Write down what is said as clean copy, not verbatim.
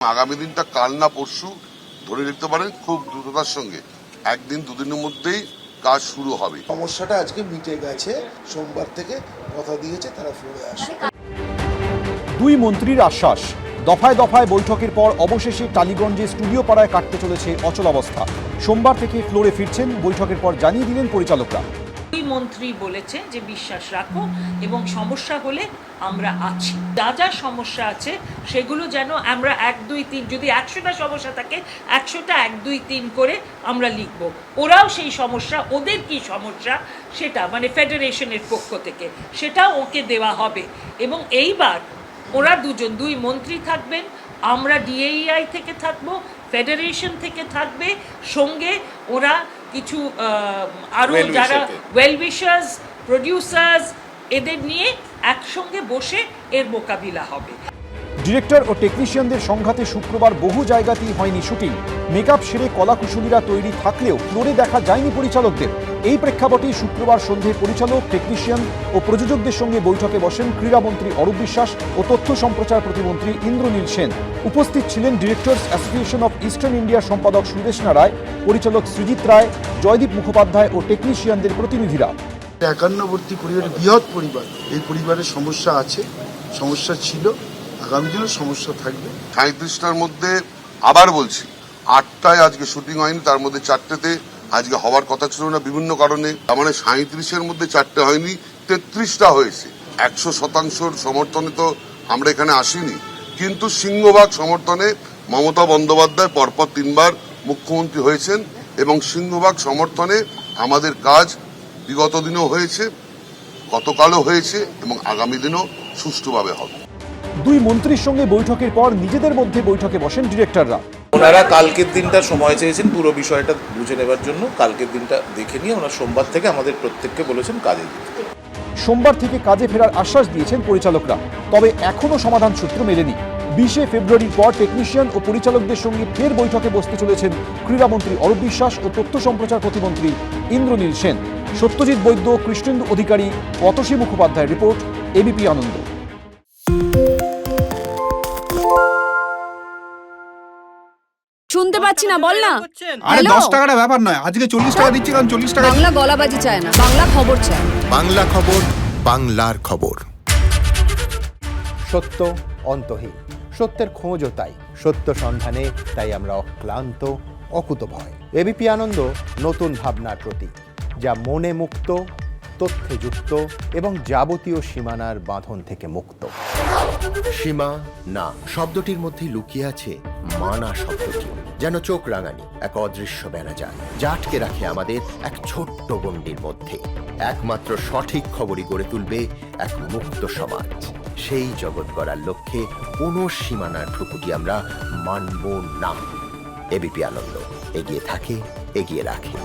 আগামী দিনটা কাল না পরশু ধরে নিতে পারেন, খুব দ্রুততার সঙ্গে একদিন দুদিনের মধ্যেই কাজ শুরু হবে। সমস্যাটা আজকে মিটে গেছে, সোমবার থেকে কথা দিয়েছে তারা ফিরে আসবে। দুই মন্ত্রীর আশ্বাস, দফায় দফায় বৈঠকের পর অবশেষে টালিগঞ্জে স্টুডিও পাড়ায় কাটতে চলেছে অচলাবস্থা। সোমবার থেকে ফ্লোরে ফিরছেন, বৈঠকের পর জানিয়ে দিলেন পরিচালকরা। দুই মন্ত্রী বলেছে যে বিশ্বাস রাখো এবং সমস্যা হলে আমরা আছি। যা যা সমস্যা আছে সেগুলো যেন আমরা 1, 2, 3, যদি 100টা সমস্যা থাকে 100টা 1, 2, 3 করে আমরা লিখব। ওরাও সেই সমস্যা, ওদের কি সমস্যা সেটা মানে ফেডারেশনের পক্ষ থেকে সেটাও ওকে দেওয়া হবে। এবং এইবার ওরা দুই মন্ত্রী থাকবেন, আমরা ডিএইআই থেকে থাকবো, ফেডারেশন থেকে থাকবে, সঙ্গে ওরা কিছু আরও যারা ওয়েল উইশার্স, প্রডিউসার্স, এদের নিয়ে একসঙ্গে বসে এর মোকাবিলা হবে। ডিরেক্টর ও টেকনিশিয়ানদের সংঘাতে শুক্রবার বহু জায়গাতেই হয়নি শুটিং। মেকআপ সেরে কলাকুশলীরা তৈরি থাকলেও ফ্লোরে দেখা যায়নি পরিচালকদের। এই প্রেক্ষাপটেই শুক্রবার সন্ধ্যে পরিচালক, টেকনিশিয়ান ও প্রযোজকদের সঙ্গে বৈঠকে বসেন ক্রীড়ামন্ত্রী অরূপ বিশ্বাস ও তথ্য সম্প্রচার প্রতিমন্ত্রী ইন্দ্রনীল সেন। উপস্থিত ছিলেন ডিরেক্টর্স অ্যাসোসিয়েশন অফ ইস্টার্ন ইন্ডিয়ার সম্পাদক সুদেশনা রায়, পরিচালক সৃজিত রায়, জয়দীপ মুখোপাধ্যায় ও টেকনিশিয়ানদের প্রতিনিধিরা। 51বর্তী পরিবার, বৃহৎ পরিবার, এই পরিবারের সমস্যা আছে, সমস্যা ছিল, আগামী দিনেও সমস্যা থাকবে। 37টার মধ্যে আবার বলছি 8টায় আজকে শুটিং হয়নি, তার মধ্যে 4টেতে আজকে হওয়ার কথা ছিল না বিভিন্ন কারণে। তার মানে 37-এর মধ্যে 4টে হয়নি, 33টা হয়েছে। 100% সমর্থনে তো আমরা এখানে আসিনি, কিন্তু সিংহভাগ সমর্থনে মমতা বন্দ্যোপাধ্যায় পরপর 3বার মুখ্যমন্ত্রী হয়েছেন এবং সিংহভাগ সমর্থনে আমাদের কাজ বিগত দিনেও হয়েছে, গতকালও হয়েছে এবং আগামী দিনও সুষ্ঠুভাবে হবে। দুই মন্ত্রীর সঙ্গে বৈঠকের পর নিজেদের মধ্যে বৈঠকে বসেন ডিরেক্টররা। ওনারা কালকের দিনটা সময় চেয়েছেন পুরো বিষয়টা বুঝে নেবার জন্য। কালকের দিনটা দেখে নিয়ে ওনারা সোমবার থেকে আমাদের প্রত্যেককে বলেছেন কাজে দিতে। সোমবার থেকে কাজে ফেরার আশ্বাস দিয়েছেন পরিচালকরা, তবে এখনও সমাধান সূত্র মেলেনি। 20শে ফেব্রুয়ারির পর টেকনিশিয়ান ও পরিচালকদের সঙ্গে ফের বৈঠকে বসতে চলেছেন ক্রীড়ামন্ত্রী অরূপ বিশ্বাস ও তথ্য সম্প্রচার প্রতিমন্ত্রী ইন্দ্রনীল সেন। সত্যজিৎ বৈদ্য, কৃষ্ণেন্দু অধিকারী, অতসী মুখোপাধ্যায়ের রিপোর্ট, এবিপি আনন্দ। শুনতে পাচ্ছি না, বল না। আরে 10 টাকাটা ব্যাপার নয়, আজকে 40 টাকা দিচ্ছি, কারণ 40 টাকা। বাংলা গলাবাজি চায় না, বাংলা খবর চায়। বাংলা খবর, বাংলার খবর। সত্য অন্তহীন, সত্যের খোঁজও তাই, সত্য সন্ধানে তাই আমরা অক্লান্ত, অকুতভয়। এবিপি আনন্দ নতুন ভাবনার প্রতীক, যা মনে মুক্ত, তথ্যে যুক্ত এবং যাবতীয় সীমানার বাঁধন থেকে মুক্ত। সীমা না শব্দটির মধ্যে লুকিয়ে আছে মানা শব্দটি, যেন চোখ রাঙানি এক অদৃশ্য বেড়াজাল, যা আটকে রাখে আমাদের এক ছোট্ট গণ্ডির মধ্যে। একমাত্র সঠিক খবরই গড়ে তুলবে এক মুক্ত সমাজ। সেই জগৎ গড়ার লক্ষ্যে কোনো সীমানার ঠুকুটি আমরা মানব না। এবিপি আনন্দ এগিয়ে থাকে, এগিয়ে রাখে।